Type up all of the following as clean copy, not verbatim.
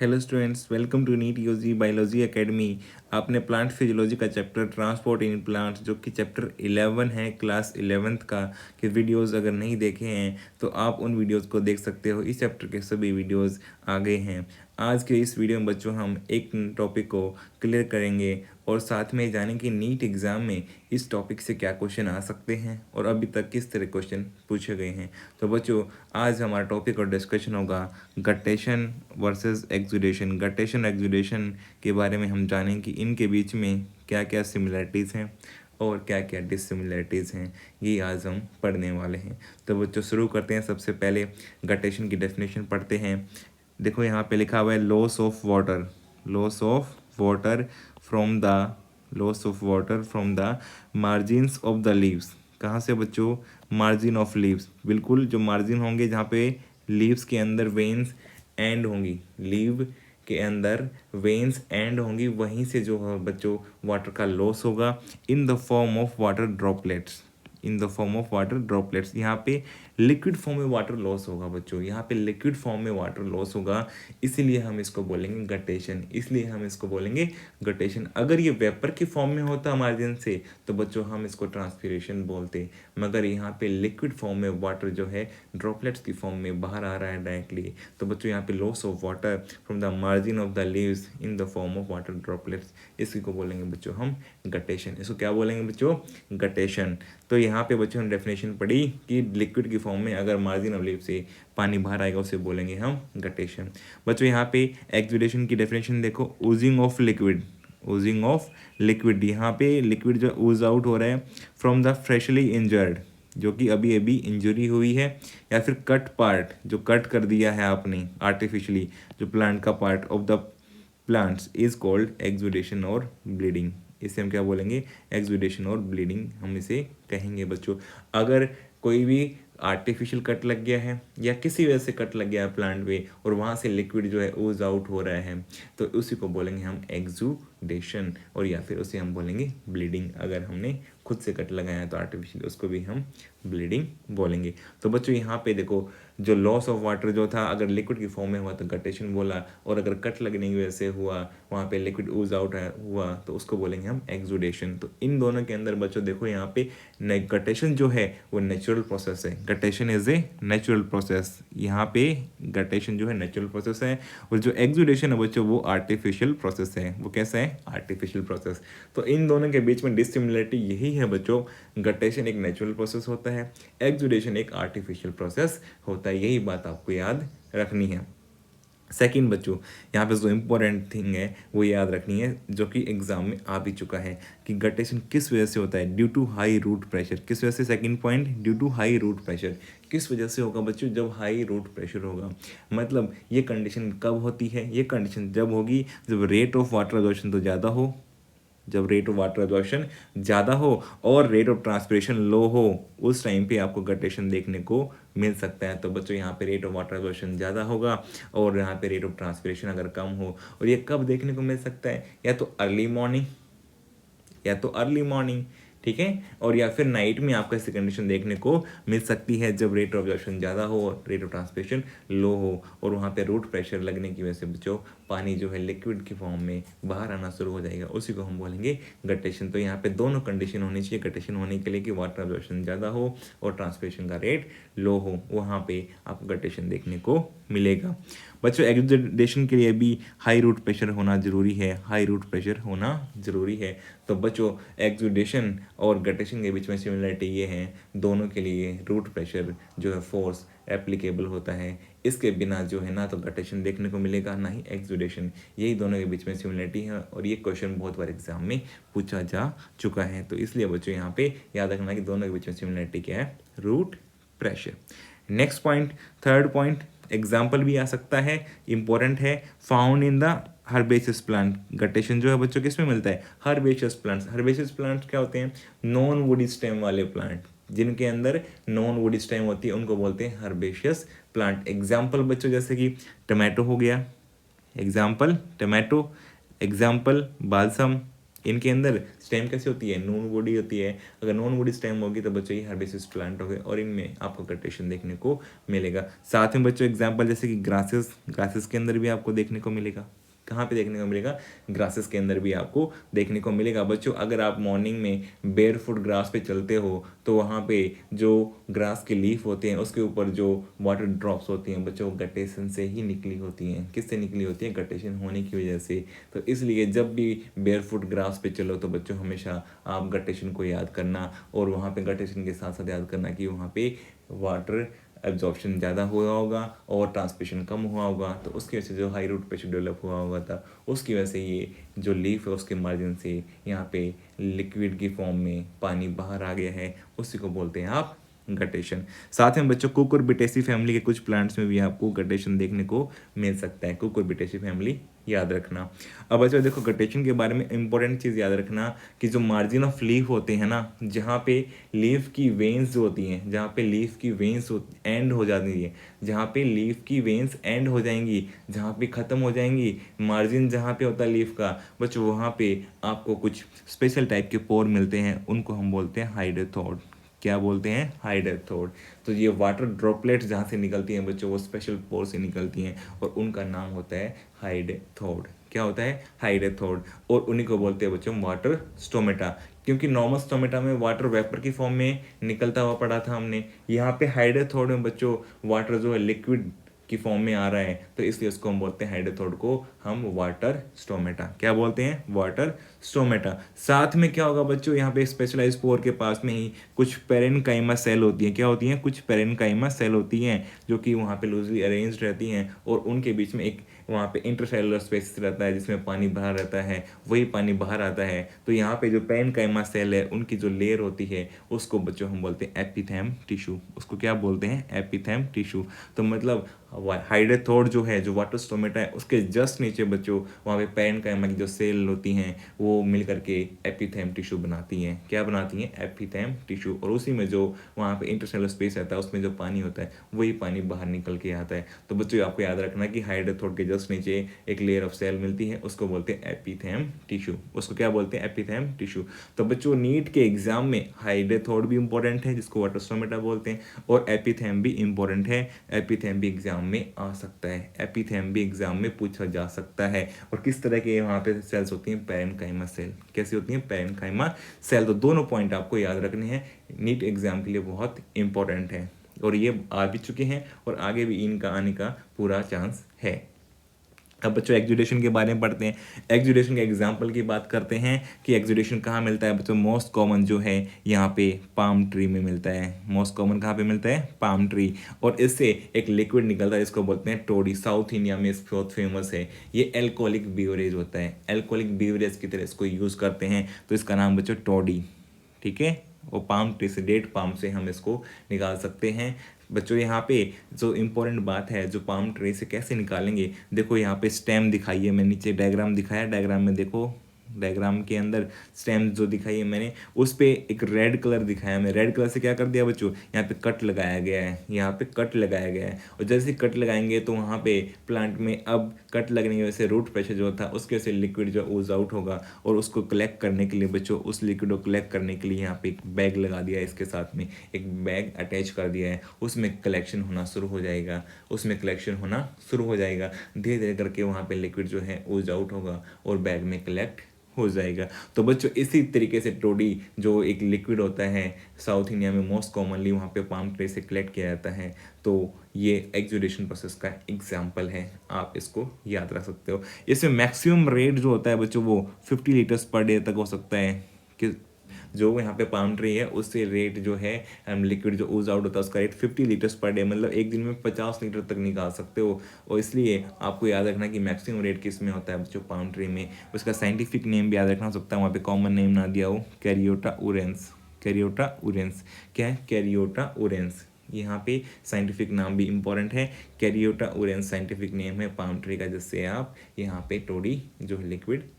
Hello students, welcome to NEET UG biology academy. आपने plant physiology का chapter transport in plants जो कि chapter 11 है क्लास 11th का के वीडियोस अगर नहीं देखे हैं तो आप उन वीडियोस को देख सकते हो। इस चैप्टर के सभी वीडियोस आ गए हैं। आज के इस वीडियो में बच्चों हम एक टॉपिक को क्लियर करेंगे और साथ में जानेंगे कि नीट एग्ज़ाम में इस टॉपिक से क्या क्वेश्चन आ सकते हैं और अभी तक किस तरह क्वेश्चन पूछे गए हैं। तो बच्चों, आज हमारा टॉपिक और डिस्कशन होगा guttation versus exudation. Guttation exudation के बारे में हम जानेंगे कि इनके बीच में क्या क्या सिमिलरिटीज़ हैं और क्या क्या डिससिमिलरिटीज़ हैं, ये आज हम पढ़ने वाले हैं। तो बच्चों शुरू करते हैं। सबसे पहले गटेशन की डेफिनेशन पढ़ते हैं। देखो यहाँ पे लिखा हुआ है loss of water, loss of water from the loss of water from the margins of the leaves. कहाँ से बच्चों? Margin of leaves. बिल्कुल, जो मार्जिन होंगे जहाँ पे लीव्स के अंदर वेन्स एंड होंगी, लीव के अंदर वेन्स एंड होंगी, वहीं से जो है बच्चों वाटर का लॉस होगा in the form of water droplets, in the form of water droplets. यहाँ पे लिक्विड फॉर्म में वाटर लॉस होगा बच्चों, यहाँ पे लिक्विड फॉर्म में वाटर लॉस होगा, इसीलिए हम इसको बोलेंगे गटेशन, इसलिए हम इसको बोलेंगे गटेशन। अगर ये वेपर की फॉर्म में होता मार्जिन से तो बच्चों हम इसको ट्रांसपीरेशन बोलते, मगर यहाँ पे लिक्विड फॉर्म में वाटर जो है ड्रॉपलेट्स की फॉर्म में बाहर आ रहा है डायरेक्टली, तो बच्चों यहाँ पे loss of water from the margin of the leaves in the form of water droplets, इसी को बोलेंगे बच्चों हम गटेशन। इसको क्या बोलेंगे बच्चों? गटेशन। तो यहाँ पे बच्चों ने डेफिनेशन पढ़ी कि लिक्विड की फॉर्म में अगर मार्जिन ऑफ लीव से पानी बाहर आएगा उसे बोलेंगे हम गटेशन। बच्चों यहाँ पे एक्सुडेशन की डेफिनेशन देखो, Ojing of liquid, Ojing of liquid. यहाँ पे लिक्विड जो ओज आउट हो रहा है फ्रॉम द फ्रेशली इंजर्ड, जो कि अभी अभी इंजरी हुई है, या फिर कट पार्ट जो कट कर दिया है आपने आर्टिफिशियली, जो प्लांट का part of the plants is called exudation और ब्लीडिंग। इसे हम क्या बोलेंगे? एक्सुडेशन और ब्लीडिंग हम इसे कहेंगे बच्चों। अगर कोई भी आर्टिफिशियल कट लग गया है या किसी वजह से कट लग गया है प्लांट पे और वहाँ से लिक्विड जो है ओज आउट हो रहा है, तो उसी को बोलेंगे हम एक्सुडेशन, और या फिर उसे हम बोलेंगे ब्लीडिंग। अगर हमने खुद से कट लगाया है तो आर्टिफिशियल, उसको भी हम ब्लीडिंग बोलेंगे। तो बच्चों यहाँ पे देखो, जो लॉस ऑफ वाटर जो था अगर लिक्विड की फॉर्म में हुआ तो गटेशन बोला, और अगर कट लगने की वजह से हुआ वहाँ पे लिक्विड ओज आउट हुआ तो उसको बोलेंगे हम एक्सुडेशन। तो इन दोनों के अंदर बच्चों देखो यहाँ पे गटेशन जो है वो नेचुरल प्रोसेस है, guttation is a natural process. यहाँ पे गटेशन जो है नेचुरल प्रोसेस है, और जो एक्सुडेशन है बच्चों वो आर्टिफिशियल प्रोसेस है। वो कैसा है? Artificial process. तो इन दोनों के बीच में डिसिमिलरिटी यही है बच्चों, गटेशन एक नेचुरल प्रोसेस होता है, एक्सुडेशन एक आर्टिफिशियल प्रोसेस होता है। यही बात आपको याद रखनी है। सेकंड बच्चों, यहाँ पे जो इम्पोर्टेंट थिंग है वो याद रखनी है, जो कि एग्जाम में आ भी चुका है, कि गटेशन किस वजह से होता है? Due to high root pressure. किस वजह से? Second point, due to high root pressure. किस वजह से होगा बच्चों? जब हाई रूट प्रेशर होगा। मतलब ये कंडीशन कब होती है? ये कंडीशन जब होगी जब रेट ऑफ वाटर एब्जॉर्प्शन तो ज़्यादा हो, जब रेट ऑफ वाटर एब्जॉर्प्शन ज़्यादा हो और रेट ऑफ ट्रांसपिरेशन लो हो, उस टाइम पे आपको गटेशन देखने को मिल सकता है। तो बच्चों यहाँ पे रेट ऑफ वाटर एब्जॉर्प्शन ज़्यादा होगा और यहाँ पे रेट ऑफ ट्रांसपिरेशन अगर कम हो, और ये कब देखने को मिल सकता है? या तो अर्ली मॉर्निंग, या तो अर्ली मॉर्निंग, ठीक है, और या फिर नाइट में आपको ऐसी कंडीशन देखने को मिल सकती है जब रेट ऑफ एब्जॉर्प्शन ज़्यादा हो और रेट ऑफ ट्रांसपिरेशन लो हो, और वहाँ पे रूट प्रेशर लगने की वजह से बच्चों पानी जो है लिक्विड की फॉर्म में बाहर आना शुरू हो जाएगा, उसी को हम बोलेंगे गटेशन। तो यहाँ पे दोनों कंडीशन होनी चाहिए गटेशन होने के लिए, कि वाटर एब्जॉर्प्शन ज़्यादा हो और ट्रांसपिरेशन का रेट लो हो, वहाँ पे आपको गटेशन देखने को मिलेगा। बच्चों एक्सुडेशन के लिए भी हाई रूट प्रेशर होना ज़रूरी है, हाई रूट प्रेशर होना ज़रूरी है। तो बच्चों एक्सुडेशन और गटेशन के बीच में सिमिलरिटी ये है, दोनों के लिए रूट प्रेशर जो है फोर्स एप्लीकेबल होता है, इसके बिना जो है ना तो गटेशन देखने को मिलेगा ना ही एक्सुडेशन। यही दोनों के बीच में सिमिलरिटी है, और ये क्वेश्चन बहुत बार एग्जाम में पूछा जा चुका है। तो इसलिए बच्चों यहाँ पे याद रखना कि दोनों के बीच में सिमिलरिटी क्या है? Root pressure. Next point, third point, example भी आ सकता है, इंपॉर्टेंट है, found in the herbaceous plant. Guttation जो है बच्चों किस में मिलता है? Herbaceous plants. हर्बेशियस प्लांट्स क्या होते हैं? नॉन वुडी स्टेम वाले प्लांट, जिनके अंदर नॉन वुडी स्टेम होती है उनको बोलते हैं हर्बेशियस प्लांट। एग्जाम्पल बच्चों जैसे कि टमाटो हो गया, एग्जाम्पल टमाटो, एग्जाम्पल बालसम, इनके अंदर स्टेम कैसे होती है, नॉन बॉडी होती है। अगर नॉन बॉडी स्टेम होगी तो बच्चों ये हर्बेसियस प्लांट हो गए और इनमें आपको कटेशन देखने को मिलेगा। साथ में बच्चों एग्जांपल जैसे कि ग्रासेस के अंदर भी आपको देखने को मिलेगा। कहाँ पे देखने को मिलेगा, ग्रासेस के अंदर भी आपको देखने को मिलेगा। बच्चों अगर आप मॉर्निंग में बेयर फुट ग्रास पे चलते हो तो वहाँ पे जो ग्रास के लीफ होते हैं उसके ऊपर जो वाटर ड्रॉप्स होती हैं बच्चों गटेशन से ही निकली होती हैं। किससे निकली होती हैं, गटेशन होने की वजह से। तो इसलिए जब भी बेयर फुट ग्रास पे चलो तो बच्चों हमेशा आप गटेशन को याद करना और वहाँ पे गटेशन के साथ साथ याद करना कि वहाँ पे वाटर एब्जॉर्प्शन ज़्यादा हुआ होगा और ट्रांसपिरेशन कम हुआ होगा। तो उसकी वजह से जो हाई रूट प्रेशर डेवलप हुआ होगा था उसकी वजह से ये जो लीफ है उसके मार्जिन से यहाँ पे लिक्विड की फॉर्म में पानी बाहर आ गया है, उसी को बोलते हैं आप गटेशन। साथ में बच्चों कुकुरबिटेसी फैमिली के कुछ प्लांट्स में भी आपको गटेशन देखने को मिल सकता है। कुकुरबिटेसी फैमिली याद रखना। अब बच्चों देखो गटेशन के बारे में इंपॉर्टेंट चीज़ याद रखना कि जो मार्जिन ऑफ लीफ होते हैं ना, जहाँ पे लीफ की वेन्स जो होती हैं, जहाँ पे लीफ की वेन्स एंड हो जाती है, जहाँ पे लीफ की वेन्स एंड हो जाएंगी, जहाँ पे ख़त्म हो जाएंगी, मार्जिन जहाँ पे होता है लीफ का बच्चों वहाँ पे आपको कुछ स्पेशल टाइप के पोर मिलते हैं, उनको हम बोलते हैं हाइडेथोड। क्या बोलते हैं, हाइडेथोड। तो ये वाटर ड्रॉपलेट्स जहाँ से निकलती हैं बच्चों वो स्पेशल पोर से निकलती हैं और उनका नाम होता है हाइडेथोड। क्या होता है, हाइडेथोड। और उन्हीं को बोलते हैं बच्चों वाटर स्टोमेटा, क्योंकि नॉर्मल स्टोमेटा में वाटर वेपर की फॉर्म में निकलता हुआ पड़ा था हमने, यहाँ पे हाइडेथोड में बच्चों वाटर जो है लिक्विड की फॉर्म में आ रहा है, तो इसलिए उसको हम बोलते हैं हाइडेथोड को हम वाटर स्टोमेटा। क्या बोलते हैं, वाटर स्टोमेटा। साथ में क्या होगा बच्चों, यहाँ पे स्पेशलाइज पोर के पास में ही कुछ पेरेनकाइमा सेल होती हैं। क्या होती हैं, कुछ पेरेनकाइमा सेल होती हैं जो कि वहाँ पे लूजली अरेंज रहती हैं और उनके बीच में एक वहाँ पे इंटरसेलुलर स्पेस रहता है जिसमें पानी बाहर रहता है, वही पानी बाहर आता है। तो यहाँ पे जो पेरेनकाइमा सेल है उनकी जो लेयर होती है उसको बच्चों हम बोलते हैं एपिथेम टिश्यू। उसको क्या बोलते हैं, एपिथेम टिश्यू। तो मतलब हाइडेथोड जो है, जो वाटर स्टोमेटा है, उसके जस्ट नीचे बच्चों वहाँ पे पेरेनकाइमा की जो सेल होती हैं वो मिल करके एपिथेम टिश्यू बनाती हैं। क्या बनाती हैं, एपिथेम टिश्यू। और उसी में जो वहाँ पे इंटरसेलुलर स्पेस रहता है उसमें जो पानी होता है वही पानी बाहर निकल के आता है। तो बच्चों आपको याद रखना कि हाइडेथोड के जस्ट नीचे एक लेयर ऑफ सेल मिलती है, उसको बोलते हैं एपिथेम टिश्यू। उसको क्या बोलते हैं, एपिथेम टिश्यू। तो बच्चों नीट के एग्जाम में हाइडेथोड भी इंपॉर्टेंट है जिसको वाटर स्टोमेटा बोलते हैं और एपिथेम भी इंपॉर्टेंट है। एपिथेम भी एग्जाम में आ सकता है, एपिथेम भी एग्जाम में पूछा जा सकता है। और किस तरह के वहाँ पे सेल्स होती हैं, पेरेनकाइमा सेल। कैसी होती हैं, पेरेनकाइमा सेल। तो दोनों पॉइंट आपको याद रखने हैं, नीट एग्जाम के लिए बहुत इंपॉर्टेंट है और ये आ भी चुके हैं और आगे भी इनका आने का पूरा चांस है। अब बच्चों एक्सुडेशन के बारे में पढ़ते हैं। एक्सुडेशन के एग्जाम्पल की बात करते हैं कि एक्सुडेशन कहाँ मिलता है बच्चों। मोस्ट कॉमन जो है यहाँ पे पाम ट्री में मिलता है। मोस्ट कॉमन कहाँ पे मिलता है, पाम ट्री। और इससे एक लिक्विड निकलता है इसको बोलते हैं टोडी। साउथ इंडिया में इस बहुत फेमस है। ये एल्कोहलिक बीवरेज होता है, एल्कोहलिक बीवरेज की तरह इसको यूज़ करते हैं। तो इसका नाम बच्चों टोडी, ठीक है। वो पाम ट्री से, डेट पाम से हम इसको निकाल सकते हैं। बच्चों यहाँ पे जो इम्पोर्टेंट बात है, जो पाम ट्री से कैसे निकालेंगे, देखो यहाँ पे स्टेम दिखाई है, मैं नीचे डायग्राम दिखाया, डायग्राम में देखो, डायग्राम के अंदर स्टेम जो दिखाई है मैंने उस पे एक रेड कलर दिखाया। मैं रेड कलर से क्या कर दिया बच्चों, यहाँ पे कट लगाया गया है, यहाँ पे कट लगाया गया है। और जैसे कट लगाएंगे तो वहाँ पे प्लांट में अब कट लगने की वजह से रूट प्रेशर जो था उसके वजह से लिक्विड जो ओज आउट होगा और उसको कलेक्ट करने के लिए बच्चों, उस लिक्विड को कलेक्ट करने के लिए यहाँ पे एक बैग लगा दिया है, इसके साथ में एक बैग अटैच कर दिया है। उसमें कलेक्शन होना शुरू हो जाएगा, उसमें कलेक्शन होना शुरू हो जाएगा। धीरे धीरे करके वहाँ पे लिक्विड जो है ओज आउट होगा और बैग में कलेक्ट हो जाएगा। तो बच्चों इसी तरीके से टोडी जो एक लिक्विड होता है साउथ इंडिया में मोस्ट कॉमनली वहाँ पे पाम ट्री से कलेक्ट किया जाता है। तो ये एक्सुडेशन प्रोसेस का एग्जाम्पल है, आप इसको याद रख सकते हो। इसमें मैक्सिमम रेट जो होता है बच्चों वो 50 लीटर्स पर डे तक हो सकता है। कि जो यहाँ पे पाम ट्री है उससे रेट जो है लिक्विड जो ओज आउट होता है उसका रेट 50 लीटर्स पर डे, मतलब एक दिन में 50 लीटर तक निकाल सकते हो। और इसलिए आपको याद रखना कि मैक्सिमम रेट किस में होता है बच्चों, पाम ट्री में। उसका साइंटिफिक नेम भी याद रखना हो सकता है, वहाँ पे कॉमन नेम ना दिया हो, कैरियोटा उरेंस। कैरियोटा उरेंस क्या है, कैरियोटा उरेंस। यहाँ पे साइंटिफिक नाम भी इंपॉर्टेंट है, कैरियोटा उरेंस साइंटिफिक नेम है पाम ट्री का, जिससे आप यहाँ पे टोडी जो लिक्विड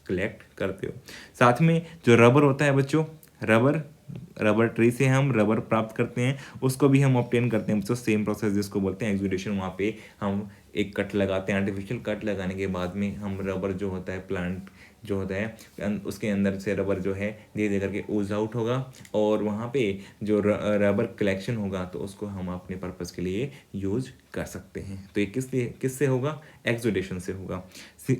कलेक्ट करते हो। साथ में जो रबर होता है बच्चों, रबर ट्री से हम रबर प्राप्त करते हैं, उसको भी हम ऑब्टेन करते हैं बच्चों, सेम प्रोसेस जिसको बोलते हैं एक्सुडेशन। वहाँ पे हम एक कट लगाते हैं, आर्टिफिशियल कट लगाने के बाद में हम रबर जो होता है प्लांट जो होता है उसके अंदर से रबर जो है धीरे धीरे करके ऊज आउट होगा और वहाँ पे जो रबर कलेक्शन होगा तो उसको हम अपने पर्पज़ के लिए यूज कर सकते हैं। तो ये किससे होगा? एक्सुडेशन से होगा।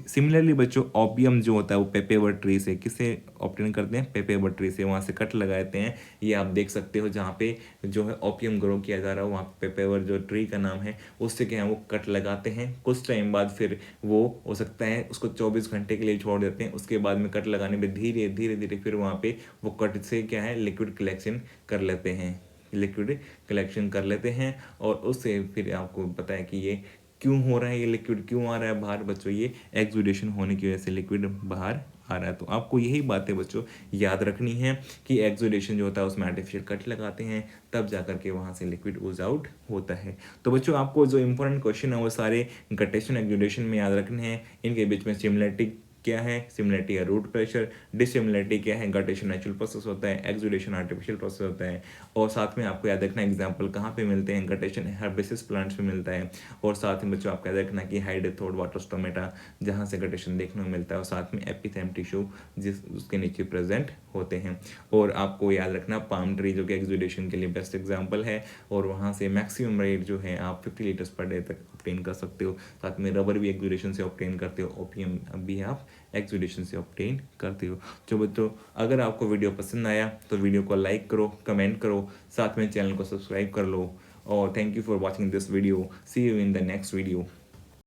सिमिलरली बच्चों, ओपियम जो होता है वो पेपेवर ट्री से किससे ऑब्टेन करते हैं? पेपेवर ट्री से, वहाँ से कट लगाते हैं। ये आप देख सकते हो जहाँ पे जो है ओपियम ग्रो किया जा रहा है वहाँ पेपेवर जो ट्री का नाम है उससे क्या है वो कट लगाते हैं। कुछ टाइम बाद फिर वो हो सकता है उसको 24 घंटे के लिए छोड़ देते हैं। उसके बाद में कट लगाने में धीरे धीरे धीरे फिर वहाँ पे वो कट से क्या है लिक्विड कलेक्शन कर लेते हैं, लिक्विड कलेक्शन कर लेते हैं। और उससे फिर आपको पता है कि ये क्यों हो रहा है, ये लिक्विड क्यों आ रहा है बाहर बच्चों? ये एक्सुडेशन होने की वजह से लिक्विड बाहर आ रहा है। तो आपको यही बातें बच्चों याद रखनी है कि एक्सुडेशन जो होता है उसमें आर्टिफिशियल कट लगाते हैं तब जा करके वहाँ से लिक्विड ओज आउट होता है। तो बच्चों आपको जो इंपॉर्टेंट क्वेश्चन है वो सारे गटेशन एक्सुडेशन में याद रखने हैं। इनके बीच में सिमिलरिटी क्या है? सिमिलरिटी है रूट प्रेशर। डिसिमिलरिटी क्या है? गटेशन नेचुरल प्रोसेस होता है, एक्सुडेशन आर्टिफिशियल प्रोसेस होता है। और साथ में आपको याद रखना एग्जांपल कहाँ पे मिलते हैं? गटेशन हर्बेसिस प्लांट्स में मिलता है। और साथ में बच्चों आपको याद रखना कि हाइड्रोथोड वाटर स्टोमेटा जहाँ से गटेशन देखने को मिलता है और साथ में एपिथेम टिश्यू जिस उसके नीचे प्रेजेंट होते हैं। और आपको याद रखना पाम ट्री जो कि एक्सुडेशन के लिए बेस्ट एग्जाम्पल है और वहाँ से मैक्सिमम रेट जो है आप 50 लीटर्स पर डे तक ऑब्टेन कर सकते हो। साथ में रबर भी एक्सुडेशन से ऑब्टेन करते हो, ओपियम भी आप एक्सुडेशन से ऑब्टेन करते हो। तो बच्चों अगर आपको वीडियो पसंद आया तो वीडियो को लाइक करो, कमेंट करो, साथ में चैनल को सब्सक्राइब कर लो। और thank you for watching this video. See you in the next video.